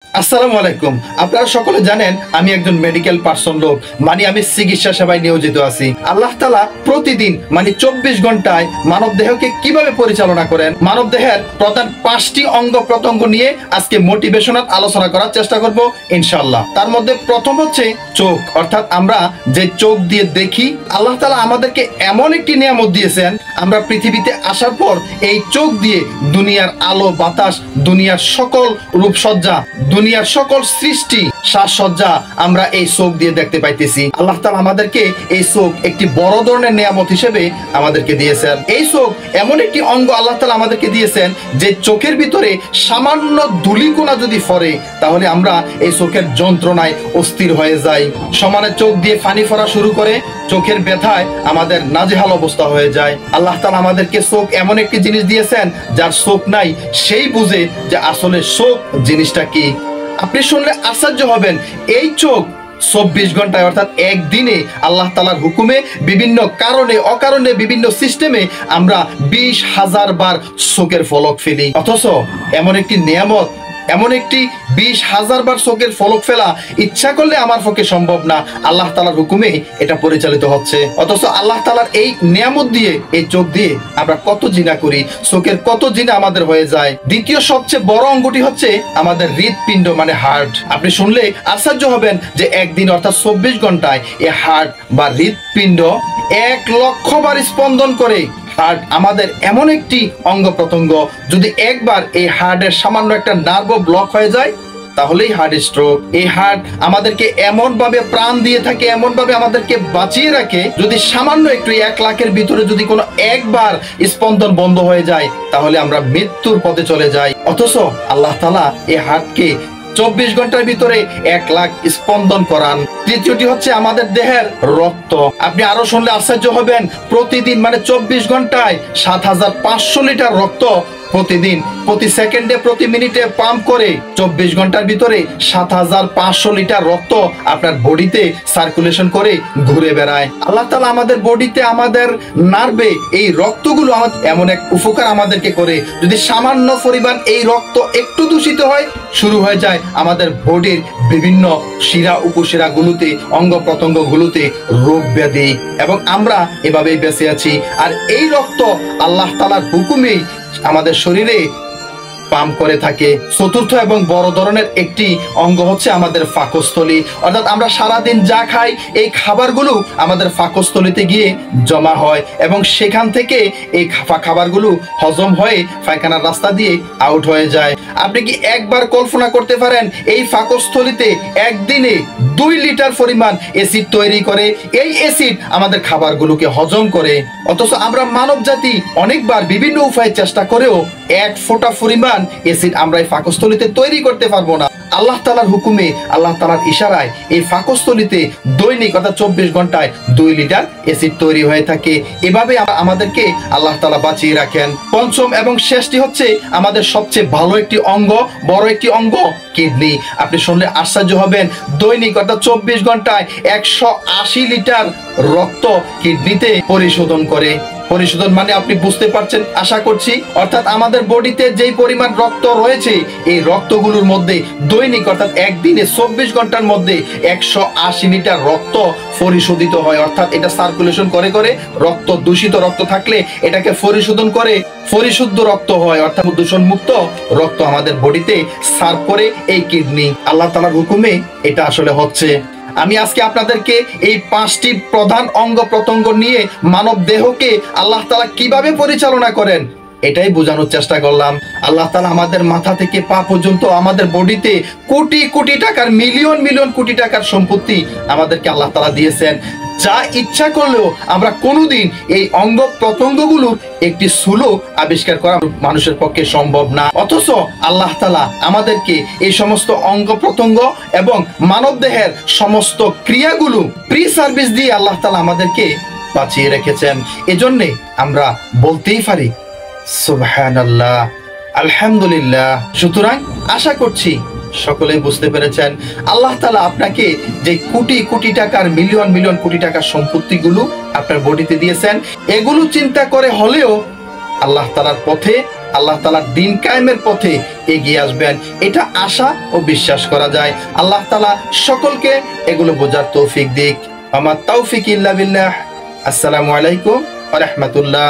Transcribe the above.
আসসালামু আলাইকুম। আপনারা সকলে জানেন আমি একজন মেডিকেল পার্সন লোক, মানে আমি চিকিৎসা সেবায় নিয়োজিত আছি। আল্লাহ তাআলা প্রতিদিন 24 ঘন্টায় মানব দেহকে কিভাবে পরিচালনা করেন, মানব দেহের প্রধান 5টি অঙ্গ প্রত্যঙ্গ নিয়ে আজকে মোটিভেশনাল আলোচনা করার চেষ্টা করব ইনশাআল্লাহ। তার মধ্যে প্রথম হচ্ছে চোখ, অর্থাৎ আমরা যে চোখ দিয়ে দেখি। আল্লাহ তাআলা আমাদেরকে এমন একটি নিয়ামত দিয়েছেন, আমরা পৃথিবীতে আসার পর এই চোখ দিয়ে দুনিয়ার আলো বাতাস, দুনিয়ার সকল রূপসজ্জা, দুনিয়ার সকল সৃষ্টি সাজসজ্জা আমরা এই চোখ দিয়ে দেখতে পাইতেছি। আল্লাহ তাআলা আমাদেরকে এই চোখ একটি বড় ধরনের নিয়ামত হিসেবে আমাদেরকে দিয়েছেন। এই চোখ এমন একটি অঙ্গ আল্লাহ তাআলা আমাদেরকে দিয়েছেন যে চোখের ভিতরে সামান্য ধূলিকণা যদি পড়ে তাহলে আমরা এই চোখের যন্ত্রণায় অস্থির হয়ে যাই। সমানে চোখ দিয়ে পানি পড়া শুরু করে, চোখের ব্যথায় আমাদের নাজেহাল অবস্থা হয়ে যায়। আল্লাহ তাআলা আমাদেরকে চোখ এমন একটি জিনিস দিয়েছেন, যার চোখ নাই সেই বুঝে যে আসলে চোখ জিনিসটা কি। আপনি শুনলে আশ্চর্য হবেন, এই চোখ 24 ঘন্টায় অর্থাৎ একদিনে আল্লাহ তাআলার হুকুমে বিভিন্ন কারণে অকারণে বিভিন্ন সিস্টেমে আমরা 20,000 বার চোখের ফলক ফেলি। অথচ এমন একটি নিয়ামত, এমন একটি 20,000 বার চোখের ফলক ফেলা ইচ্ছা করলে আমার পক্ষে সম্ভব না, আল্লাহ তাআলার হুকুমে এটা পরিচালিত হচ্ছে। অথচ আল্লাহ তাআলার এই নিয়ামত দিয়ে, এই চোখ দিয়ে আমরা কত জিনা করি, চোখের কত জিনা আমাদের হয়ে যায়। দ্বিতীয় সবচেয়ে বড় অঙ্গটি হচ্ছে আমাদের হৃৎপিণ্ড, মানে হার্ট। আপনি শুনলে আশ্চর্য হবেন যে একদিন অর্থাৎ 24 ঘন্টায় এই হার্ট বা হৃৎপিণ্ড 1 লক্ষ বার স্পন্দন করে। হার্ট আমাদের এমন একটি অঙ্গ প্রত্যঙ্গ, যদি একবার এই হার্টের সামান্য একটা নার্ভ ব্লক হয়ে যায় তাহলেই হার্ট স্ট্রোক। এই হার্ট আমাদেরকে এমন ভাবে প্রাণ দিয়ে থাকে, এমন ভাবে আমাদেরকে বাঁচিয়ে রাখে, যদি সামান্য একটু 1 লাখের ভিতরে যদি কোনো একবার স্পন্দন বন্ধ হয়ে যায় তাহলে আমরা মৃত্যুর পথে চলে যাই। অথচ আল্লাহ তাআলা এই হার্টকে 24 ঘন্টার ভিতরে 1 লাখ স্পন্দন করান। তৃতীয়টি হচ্ছে আমাদের দেহের রক্ত। আপনি আরো শুনলে আশ্চর্য হবেন, প্রতিদিন 24 ঘন্টায় 7,500 লিটার রক্ত প্রতিদিন, প্রতি সেকেন্ডে, প্রতি মিনিটে পাম্প করে 24 ঘন্টার ভিতরে 7,500 লিটার রক্ত আপনার বডিতে সার্কুলেশন করে ঘুরে বেড়ায়। আল্লাহ তাআলা আমাদের বডিতে, আমাদের নার্ভে এই রক্তগুলো এমন এক উপকার আমাদেরকে করে, যদি সামান্য পরিমাণ এই রক্ত একটু দূষিত হয় শুরু হয়ে যায় আমাদের বডির বিভিন্ন শিরা উপশিরা গুলোতে, অঙ্গ প্রত্যঙ্গ গুলোতে রোগ ব্যাধি, এবং আমরা এভাবেই বেঁচে আছি। আর এই রক্ত আল্লাহ তাআলার হুকুমেই আমাদের শরীরে পাম্প করে থাকে। চতুর্থ এবং বড় ধরনের একটি অঙ্গ হচ্ছে আমাদের পাকস্থলী, অর্থাৎ আমরা সারাদিন যা খাই এই খাবারগুলো আমাদের পাকস্থলীতে গিয়ে জমা হয় এবং সেখান থেকে এই খাবারগুলো হজম হয়ে পায়খানার রাস্তা দিয়ে আউট হয়ে যায়। আপনি কি একবার কল্পনা করতে পারেন এই পাকস্থলীতে একদিনে 2 লিটার পরিমাণ অ্যাসিড তৈরি করে? এই অ্যাসিড আমাদের খাবারগুলোকে হজম করে। অথচ আমরা মানব জাতি অনেকবার বিভিন্ন উপায়ে চেষ্টা করেও 1 ফোঁটা পরিমাণ অ্যাসিড আমরা এই পাকস্থলীতে তৈরি করতে পারবো না। আল্লাহ তাআলার হুকুমে, আল্লাহ তাআলার ইশারায় এই পাকস্থলীতে দৈনিক অর্থাৎ 24 ঘন্টায় 2 লিটার অ্যাসিড তৈরি হয়ে থাকে। এভাবে আমাদেরকে আল্লাহ তাআলা বাঁচিয়ে রাখেন। পঞ্চম এবং শেষটি হচ্ছে আমাদের সবচেয়ে ভালো একটি অঙ্গ, বড় একটি অঙ্গ, কিডনি। আপনি শুনলে আশ্চর্য হবেন, দৈনিক অর্থাৎ 24 ঘন্টায় 180 লিটার রক্ত কিডনিতে পরিশোধন করে। পরিশোধন মানে আপনি বুঝতে পারছেন আশা করছি, অর্থাৎ আমাদের বডিতে যেই পরিমাণ রক্ত রয়েছে এই রক্তগুলোর মধ্যে দৈনিক অর্থাৎ একদিনে 24 ঘন্টার মধ্যে 180 লিটার রক্ত পরিশোধিত হয়। অর্থাৎ এটা সার্কুলেশন করে করে রক্ত, দূষিত রক্ত থাকলে এটাকে পরিশোধন করে পরিশুদ্ধ রক্ত হয়, অর্থাৎ দূষণ মুক্ত রক্ত আমাদের বডিতে সার্ভ করে এই কিডনি। আল্লাহ তাআলার হুকুমে এটা আসলে হচ্ছে। আমি আজকে আপনাদেরকে এই 5টি প্রধান অঙ্গ প্রত্যঙ্গ নিয়ে মানব দেহকে আল্লাহ তাআলা কিভাবে পরিচালনা করেন এটাই বোঝানোর চেষ্টা করলাম। আল্লাহ তাআলা আমাদের মাথা থেকে পা পর্যন্ত আমাদের বডিতে কোটি কোটি টাকার, মিলিয়ন মিলিয়ন কোটি টাকার সম্পত্তি আমাদেরকে আল্লাহ তাআলা দিয়েছেন। যা ইচ্ছা করলেও আমরা কোনোদিন এই অঙ্গ প্রত্যঙ্গগুলোর একটি সুলভ আবিষ্কার করা মানুষের পক্ষে সম্ভব না। অথচ আল্লাহ তাআলা আমাদেরকে এই সমস্ত অঙ্গ প্রত্যঙ্গ এবং মানব দেহের সমস্ত ক্রিয়াগুলো ফ্রি সার্ভিস দিয়ে আল্লাহ তাআলা আমাদেরকে বাঁচিয়ে রেখেছেন। এজন্যে আমরা বলতেই পারি সুবহানাল্লাহ, আলহামদুলিল্লাহ। সুতরাং আশা করছি সকলেই বুঝতে পেরেছেন, আল্লাহ তাআলা আপনাকে যে কোটি কোটি টাকার, মিলিয়ন মিলিয়ন কোটি টাকার সম্পত্তিগুলো আপনার বডিতে দিয়েছেন, এগুলো চিন্তা করে হলেও আল্লাহ তাআলার পথে আল্লাহ তাআলার দিন কায়েমের পথে এগিয়ে আসবেন, এটা আশা ও বিশ্বাস করা যায়। আল্লাহ তাআলা সকলকে এগুলো বোঝার তৌফিক দিক। আমার তৌফিক ইল্লা বিল্লাহ। আসসালামু আলাইকুম ওয়া রাহমাতুল্লাহ।